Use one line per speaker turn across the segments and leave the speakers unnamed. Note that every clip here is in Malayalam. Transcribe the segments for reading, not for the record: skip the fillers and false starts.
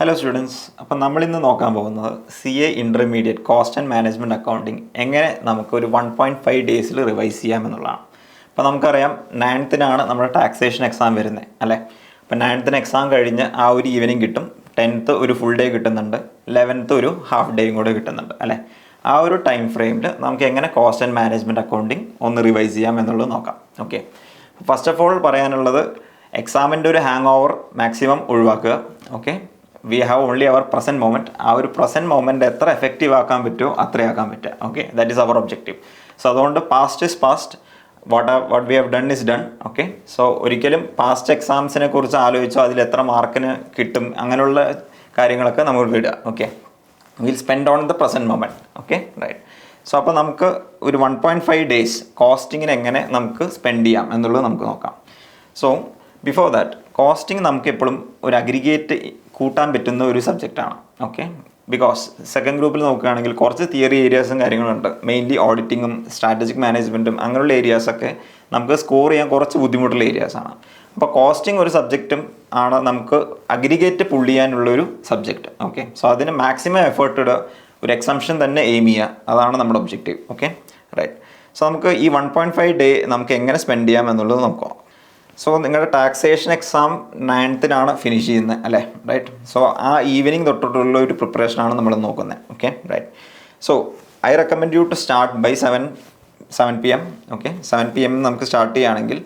ഹലോ സ്റ്റുഡൻസ്, അപ്പം നമ്മളിന്ന് നോക്കാൻ പോകുന്നത് CA intermediate cost and management accounting എങ്ങനെ നമുക്കൊരു 1.5 ഡേയ്സിൽ റിവൈസ് ചെയ്യാമെന്നുള്ളതാണ്. അപ്പോൾ നമുക്കറിയാം 9th-നാണ് നമ്മുടെ ടാക്സേഷൻ എക്സാം വരുന്നത് അല്ലേ. അപ്പോൾ 9th-ന് എക്സാം കഴിഞ്ഞ് ആ ഒരു ഈവനിങ് കിട്ടും, 10th ഒരു ഫുൾ ഡേ കിട്ടുന്നുണ്ട്, 11th ഒരു ഹാഫ് ഡേയും കൂടെ കിട്ടുന്നുണ്ട് അല്ലേ. ആ ഒരു ടൈം ഫ്രെയിമിൽ നമുക്ക് എങ്ങനെ കോസ്റ്റ് ആൻഡ് മാനേജ്മെൻറ്റ് അക്കൗണ്ടിങ് ഒന്ന് റിവൈസ് ചെയ്യാം എന്നുള്ളത് നോക്കാം. ഓക്കെ, ഫസ്റ്റ് ഓഫ് ഓൾ പറയാനുള്ളത് എക്സാമിൻ്റെ ഒരു ഹാങ് ഓവർ മാക്സിമം ഒഴിവാക്കുക. Okay, we have only our present moment. ആ ഒരു പ്രസൻറ്റ് മൊമെൻറ്റ് എത്ര എഫക്റ്റീവ് ആക്കാൻ പറ്റുമോ അത്രയാക്കാൻ പറ്റുക. Okay, that is our objective. So അതുകൊണ്ട് past is past, what we have done is done. Okay, so ഒരിക്കലും പാസ്റ്റ് എക്സാംസിനെ കുറിച്ച് ആലോചിച്ചോ അതിൽ എത്ര മാർക്കിന് കിട്ടും അങ്ങനെയുള്ള കാര്യങ്ങളൊക്കെ നമുക്ക് വിടുക. Okay, will spend on the present moment. Okay, right. So അപ്പോൾ നമുക്ക് ഒരു 1.5 ഡേയ്സ് കോസ്റ്റിങ്ങിന് എങ്ങനെ നമുക്ക് സ്പെൻഡ് ചെയ്യാം എന്നുള്ളത് നമുക്ക് നോക്കാം. സോ ബിഫോർ ദാറ്റ്, കോസ്റ്റിംഗ് നമുക്ക് എപ്പോഴും ഒരു അഗ്രിഗേറ്റ് കൂട്ടാൻ പറ്റുന്ന ഒരു സബ്ജക്റ്റാണ്. ഓക്കെ, ബിക്കോസ് സെക്കൻഡ് ഗ്രൂപ്പിൽ നോക്കുകയാണെങ്കിൽ കുറച്ച് തിയറി ഏരിയാസും കാര്യങ്ങളുണ്ട്. മെയിൻലി ഓഡിറ്റിങ്ങും സ്ട്രാറ്റജിക് മാനേജ്മെൻറ്റും അങ്ങനെയുള്ള ഏരിയാസൊക്കെ നമുക്ക് സ്കോർ ചെയ്യാൻ കുറച്ച് ബുദ്ധിമുട്ടുള്ള ഏരിയാസാണ്. അപ്പോൾ കോസ്റ്റിംഗ് ഒരു സബ്ജക്റ്റും ആണ് നമുക്ക് അഗ്രിഗേറ്റ് പുൾ ചെയ്യാനുള്ളൊരു സബ്ജക്റ്റ്. ഓക്കെ, സോ അതിന് മാക്സിമം എഫേർട്ട് ഇടുക, ഒരു എക്സംഷൻ തന്നെ എയിം ചെയ്യുക, അതാണ് നമ്മുടെ ഒബ്ജക്റ്റീവ്. Okay, right. സോ നമുക്ക് ഈ 1.5 ഡേ നമുക്ക് എങ്ങനെ സ്പെൻഡ് ചെയ്യാം എന്നുള്ളത് നോക്കാം. സോ നിങ്ങളുടെ ടാക്സേഷൻ എക്സാം 9th-നാണ് ഫിനിഷ് ചെയ്യുന്നത് അല്ലേ, റൈറ്റ്. സോ ആ ഈവനിങ് തൊട്ടിട്ടുള്ള ഒരു പ്രിപ്പറേഷനാണ് നമ്മൾ നോക്കുന്നത്. Okay, right. So I recommend you to start by 7 PM. Okay, 7 PM നമുക്ക് സ്റ്റാർട്ട് ചെയ്യുകയാണെങ്കിൽ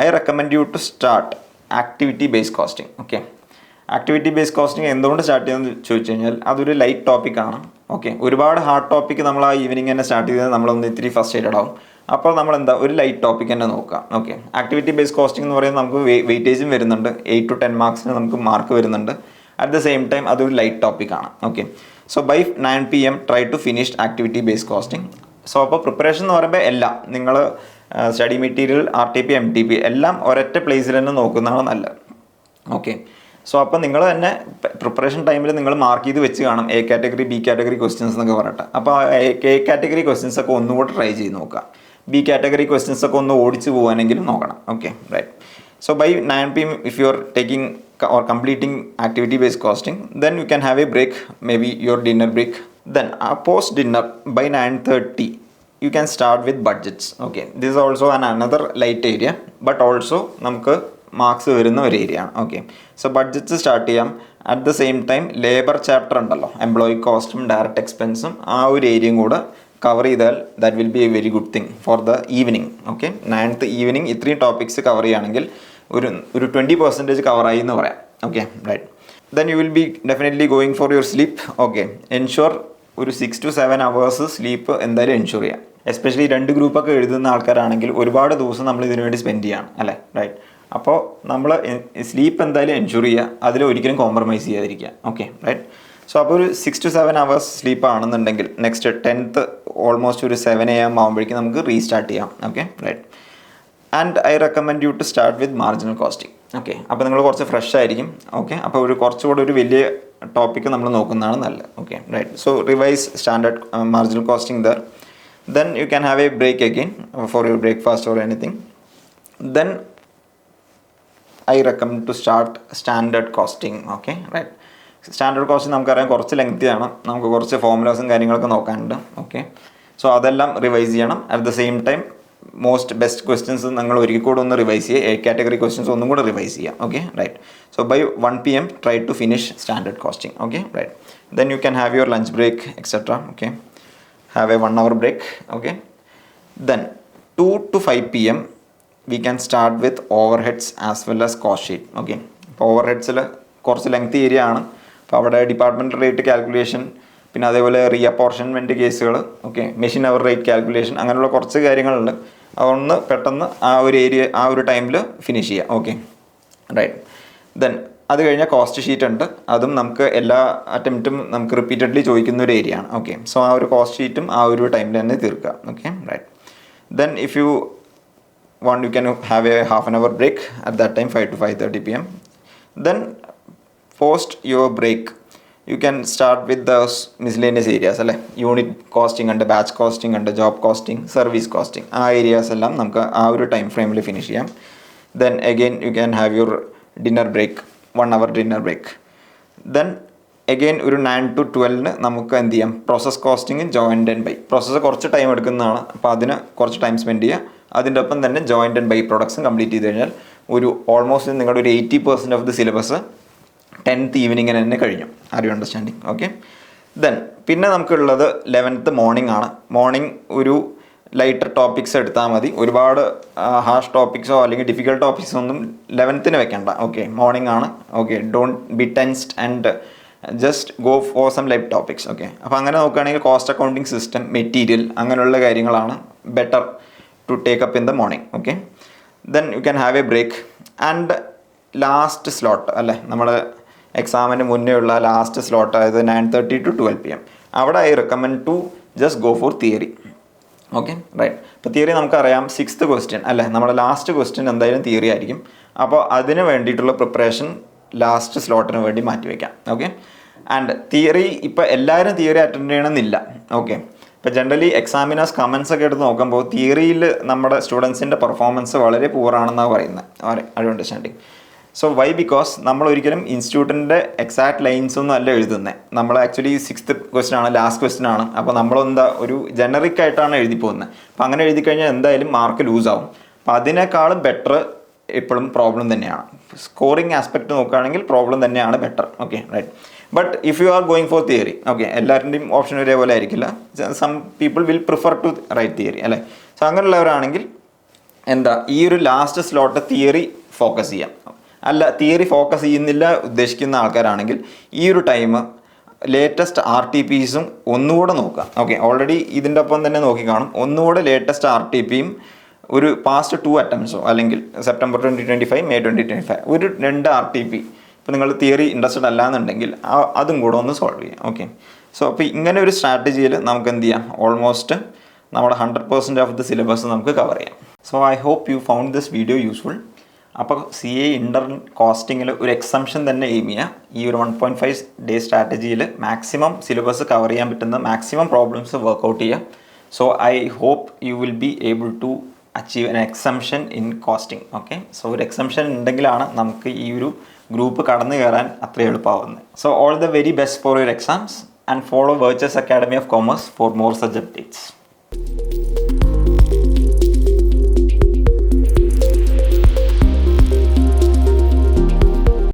I recommend you to start activity based costing. Okay, activity based costing എന്തുകൊണ്ട് സ്റ്റാർട്ട് ചെയ്യുമെന്ന് ചോദിച്ചു കഴിഞ്ഞാൽ അതൊരു ലൈറ്റ് ടോപ്പിക്കാണ്. ഓക്കെ, ഒരുപാട് ഹാർഡ് ടോപ്പിക്ക് നമ്മൾ ആ ഈവനിങ് തന്നെ സ്റ്റാർട്ട് ചെയ്താൽ നമ്മളൊന്ന് ഇത്തിരി ഫസ്റ്റേറ്റഡ് ആവും. അപ്പോൾ നമ്മൾ ഒരു ലൈറ്റ് ടോപ്പിക് തന്നെ നോക്കുക. ഓക്കെ, ആക്ടിവിറ്റി ബേസ്ഡ് കോസ്റ്റിംഗ് എന്ന് പറയുന്നത് നമുക്ക് വെയിറ്റേജും വരുന്നുണ്ട്, 8 to 10 മാർക്സിന് നമുക്ക് മാർക്ക് വരുന്നുണ്ട്. അറ്റ് ദ സെയിം ടൈം അതൊരു ലൈറ്റ് ടോപ്പിക്കാണ്. Okay, so by 9 PM try to finish activity based costing. So അപ്പോൾ പ്രിപ്പറേഷൻ എന്ന് പറയുമ്പോൾ എല്ലാം നിങ്ങൾ സ്റ്റഡി മെറ്റീരിയൽ, RTP, MTP എല്ലാം ഒരൊറ്റ പ്ലേസിൽ തന്നെ നോക്കുന്നതാണ് നല്ലത്. ഓക്കെ, സോ അപ്പോൾ നിങ്ങൾ തന്നെ പ്രിപ്പറേഷൻ ടൈമിൽ നിങ്ങൾ മാർക്ക് ചെയ്ത് വെച്ച് കാണും A category, B category questions എന്നൊക്കെ പറഞ്ഞിട്ട്. അപ്പോൾ A കാറ്റഗറി ക്വസ്റ്റ്യൻസ് ഒക്കെ ഒന്നുകൂടെ ട്രൈ ചെയ്ത് നോക്കുക. B കാറ്റഗറി ക്വസ്റ്റ്യൻസ് ഒക്കെ ഒന്ന് ഓടിച്ച് പോകാനെങ്കിലും നോക്കണം. Okay, right. So by 9 PM if you are taking or completing activity based costing, then you can have a break, maybe your dinner break. Then post dinner by 9:30 you can start with budgets. Okay, this is also another light area, but also നമുക്ക് മാർക്സ് വരുന്ന ഒരു ഏരിയ ആണ്. ഓക്കെ, സോ ബഡ്ജറ്റ്സ് സ്റ്റാർട്ട് ചെയ്യാം. At the same time labour chapter ഉണ്ടല്ലോ, എംപ്ലോയി കോസ്റ്റും ഡയറക്റ്റ് എക്സ്പെൻസും, ആ ഒരു ഏരിയയും കൂടെ കവർ ചെയ്താൽ that will be a very good thing for the evening. Okay, 9th evening ഇത്രയും ടോപ്പിക്സ് കവർ ചെയ്യുകയാണെങ്കിൽ ഒരു 20% കവറായി എന്ന് പറയാം. Okay, right. Then you will be definitely going for your sleep. Okay, ensure ഒരു 6 to 7 hours സ്ലീപ്പ് എന്തായാലും എൻഷുർ ചെയ്യാം. എസ്പെഷ്യലി 2 ഗ്രൂപ്പൊക്കെ എഴുതുന്ന ആൾക്കാരാണെങ്കിൽ ഒരുപാട് ദിവസം നമ്മൾ ഇതിനു വേണ്ടി സ്പെൻഡ് ചെയ്യണം അല്ലേ, റൈറ്റ്. അപ്പോൾ നമ്മൾ സ്ലീപ്പ് എന്തായാലും എൻഷുർ ചെയ്യുക, അതിൽ ഒരിക്കലും കോംപ്രമൈസ് ചെയ്യാതിരിക്കുക. Okay, right. സോ അപ്പോൾ ഒരു 6 to 7 hours സ്ലീപ്പ് ആണെന്നുണ്ടെങ്കിൽ നെക്സ്റ്റ് 10th ഓൾമോസ്റ്റ് ഒരു 7 AM ആകുമ്പോഴേക്കും നമുക്ക് റീസ്റ്റാർട്ട് ചെയ്യാം. Okay, right. And I recommend you to start with marginal costing. Okay, അപ്പോൾ നിങ്ങൾ കുറച്ച് ഫ്രഷ് ആയിരിക്കും. ഓക്കെ, അപ്പോൾ കുറച്ചുകൂടെ ഒരു വലിയ ടോപ്പിക്ക് നമ്മൾ നോക്കുന്നതാണ് നല്ലത്. Okay, right. So revise standard marginal costing ദർ. Then you can have a break again for your breakfast or anything. Then I recommend to start standard costing. Okay, right. Standard costing നമുക്കറിയാം കുറച്ച് ലെങ്തിയാണ്, നമുക്ക് കുറച്ച് ഫോർമുലാസും കാര്യങ്ങളൊക്കെ നോക്കാനുണ്ട്. ഓക്കെ, സോ അതെല്ലാം റിവൈസ് ചെയ്യണം. At the same time best questions നിങ്ങൾ ഒരിക്കൽ കൂടെ ഒന്ന് റിവൈസ് ചെയ്യുക. A കാറ്റഗറി ക്വസ്റ്റ്യൻസ് ഒന്നും കൂടെ റിവൈസ് ചെയ്യാം. Okay, right. So by 1 PM try to finish standard costing. Okay, right. Then you can have your lunch break etcetera. Okay, have a 1 hour break. Okay, then 2 to 5 PM we can start with overheads as well as cost sheet. Okay, അപ്പോൾ ഓവർ ഹെഡ്സിൽ കുറച്ച് ലെങ്തി ഏരിയ ആണ്. അപ്പോൾ അവിടെ ഡിപ്പാർട്ട്മെൻറ്റൽ റേറ്റ് കാൽക്കുലേഷൻ, പിന്നെ അതേപോലെ റീ അപ്പോർഷൻമെൻറ്റ് കേസുകൾ, okay, machine hour rate calculation, അങ്ങനെയുള്ള കുറച്ച് കാര്യങ്ങളുണ്ട്. അതൊന്ന് പെട്ടെന്ന് ആ ഒരു ഏരിയ ആ ഒരു ടൈമിൽ ഫിനിഷ് ചെയ്യാം. Okay, right. ദെൻ അത് കഴിഞ്ഞാൽ കോസ്റ്റ് ഷീറ്റ് ഉണ്ട്, അതും നമുക്ക് എല്ലാ അറ്റംപ്റ്റും നമുക്ക് റിപ്പീറ്റഡ്ലി ചോദിക്കുന്ന ഒരു ഏരിയ ആണ്. ഓക്കെ, സോ ആ ഒരു കോസ്റ്റ് ഷീറ്റും ആ ഒരു ടൈമിൽ തന്നെ തീർക്കുക. Okay, right. Then if you want you can have a half an hour break at that time, 5 to 5:30 PM. Then post your break you can start with the miscellaneous areas അല്ലേ, യൂണിറ്റ് കോസ്റ്റിംഗ് ഉണ്ട്, ബാച്ച് കോസ്റ്റിംഗ് ഉണ്ട്, ജോബ് കോസ്റ്റിംഗ്, സർവീസ് കോസ്റ്റിംഗ്, ആ ഏരിയാസ് എല്ലാം നമുക്ക് ആ ഒരു ടൈം ഫ്രെയിമിൽ ഫിനിഷ് ചെയ്യാം. Then again you can have your dinner break, 1 hour dinner break. Then again ഒരു 9 to 12 നമുക്ക് എന്ത് ചെയ്യാം, process costing joint and by. Process കുറച്ച് ടൈം എടുക്കുന്നതാണ്, അപ്പോൾ അതിന് കുറച്ച് ടൈം സ്പെൻഡ് ചെയ്യുക. അതിൻ്റെ ഒപ്പം തന്നെ ജോയിൻറ്റ് ആൻഡ് ബൈ പ്രൊഡക്ട്സും കംപ്ലീറ്റ് ചെയ്ത് കഴിഞ്ഞാൽ ഒരു ഓൾമോസ്റ്റ് നിങ്ങളുടെ ഒരു 80% ഓഫ് ദി സിലബസ് 10th ഈവനിങ്ങിന് തന്നെ കഴിഞ്ഞു. Are you understanding? Okay. Then പിന്നെ നമുക്കുള്ളത് 11th മോർണിംഗ് ആണ്. മോർണിംഗ് ഒരു ലൈറ്റർ ടോപ്പിക്സ് എടുത്താൽ മതി. ഒരുപാട് ഹാർഷ് ടോപ്പിക്സോ അല്ലെങ്കിൽ ഡിഫിക്കൽട്ട് ടോപ്പിക്സോ ഒന്നും 11th വെക്കേണ്ട. ഓക്കെ, മോർണിംഗ് ആണ്. Okay, don't be tensed and just go for some light topics. Okay, അപ്പോൾ അങ്ങനെ നോക്കുകയാണെങ്കിൽ കോസ്റ്റ് അക്കൗണ്ടിങ് സിസ്റ്റം, മെറ്റീരിയൽ, അങ്ങനെയുള്ള കാര്യങ്ങളാണ് better to take up in the morning. Okay, then you can have a break and last slot അല്ലേ, നമ്മൾ എക്സാമിന് മുന്നേ ഉള്ള ലാസ്റ്റ് സ്ലോട്ട്, അതായത് 9:30 to 12 PM. അവിടെ I recommend to just go for theory. Okay, right. ഇപ്പോൾ തിയറി നമുക്കറിയാം 6th ക്വസ്റ്റ്യൻ അല്ലേ, നമ്മുടെ ലാസ്റ്റ് ക്വസ്റ്റ്യൻ എന്തായാലും തിയറി ആയിരിക്കും. അപ്പോൾ അതിന് വേണ്ടിയിട്ടുള്ള പ്രിപ്പറേഷൻ ലാസ്റ്റ് സ്ലോട്ടിന് വേണ്ടി മാറ്റിവെക്കാം. ഓക്കെ, ആൻഡ് തിയറി ഇപ്പോൾ എല്ലാവരും തിയറി അറ്റൻഡ് ചെയ്യണമെന്നില്ല. ഓക്കെ, ഇപ്പോൾ ജനറലി എക്സാമിനേഴ്സ് കമൻസ് ഒക്കെ എടുത്ത് നോക്കുമ്പോൾ തിയറിയിൽ നമ്മുടെ സ്റ്റുഡൻസിൻ്റെ പെർഫോമൻസ് വളരെ പൂറാണെന്നാണ് പറയുന്നത്. Are understanding? So why? Because നമ്മൾ ഒരിക്കലും ഇൻസ്റ്റിറ്റ്യൂട്ടിൻ്റെ എക്സാക്ട് ലൈൻസ് ഒന്നും അല്ല എഴുതുന്നത്. നമ്മൾ ആക്ച്വലി 6th ക്വസ്റ്റ്യൻ ആണ്, ലാസ്റ്റ് ക്വസ്റ്റ്യൻ ആണ്. അപ്പോൾ നമ്മളെന്താ ഒരു ജനറിക് ആയിട്ടാണ് എഴുതി പോകുന്നത്. അപ്പോൾ അങ്ങനെ എഴുതി കഴിഞ്ഞാൽ എന്തായാലും മാർക്ക് ലൂസ് ആവും. അപ്പോൾ അതിനേക്കാളും ബെറ്റർ എപ്പോഴും പ്രോബ്ലം തന്നെയാണ്. സ്കോറിംഗ് ആസ്പെക്ട് നോക്കുകയാണെങ്കിൽ പ്രോബ്ലം തന്നെയാണ് better. Okay, right. But if you are going for theory, okay, എല്ലാവരുടെയും ഓപ്ഷൻ ഒരേപോലെ ആയിരിക്കില്ല. Some people will prefer to write theory അല്ലേ. സോ അങ്ങനെയുള്ളവരാണെങ്കിൽ എന്താ, ഈ ഒരു ലാസ്റ്റ് സ്ലോട്ട് തിയറി ഫോക്കസ് ചെയ്യാം. അല്ല, തിയറി ഫോക്കസ് ചെയ്യുന്നില്ല ഉദ്ദേശിക്കുന്ന ആൾക്കാരാണെങ്കിൽ ഈ ഒരു ടൈം ലേറ്റസ്റ്റ് RTPസും ഒന്നുകൂടെ നോക്കുക. ഓക്കെ, ഓൾറെഡി ഇതിൻ്റെ ഒപ്പം തന്നെ നോക്കി കാണും. ഒന്നുകൂടെ ലേറ്റസ്റ്റ് RTPയും ഒരു പാസ്റ്റ് 2 അറ്റംപ്റ്റ്സോ അല്ലെങ്കിൽ സെപ്റ്റംബർ 2025, May 2025 ഒരു 2 RTP ഇപ്പോൾ നിങ്ങൾ തിയറി ഇൻട്രസ്റ്റഡ് അല്ലാന്നുണ്ടെങ്കിൽ അതും കൂടെ ഒന്ന് സോൾവ് ചെയ്യാം. ഓക്കെ, സോ അപ്പോൾ ഇങ്ങനെ ഒരു സ്ട്രാറ്റജിയിൽ നമുക്ക് എന്ത് ചെയ്യാം, ഓൾമോസ്റ്റ് നമ്മുടെ 100% ഓഫ് ദി സിലബസ് നമുക്ക് കവർ ചെയ്യാം. So I hope you found this video useful. അപ്പോൾ CA ഇൻ്റർണൽ കോസ്റ്റിങ്ങിൽ ഒരു എക്സംഷൻ തന്നെ എയിം ചെയ്യുക. ഈ ഒരു 1.5 ഡേ സ്ട്രാറ്റജിയിൽ മാക്സിമം സിലബസ് കവർ ചെയ്യാൻ പറ്റുന്ന മാക്സിമം പ്രോബ്ലംസ് വർക്കൗട്ട് ചെയ്യുക. So I hope you will be able to achieve an exemption in costing. Okay, so ഒരു എക്സംഷൻ ഉണ്ടെങ്കിലാണ് നമുക്ക് ഈ ഒരു ഗ്രൂപ്പ് കടന്നു കയറാൻ അത്ര എളുപ്പമാവുന്നത്. So all the very best for your exams and follow Virtuous Academy of Commerce for more such updates.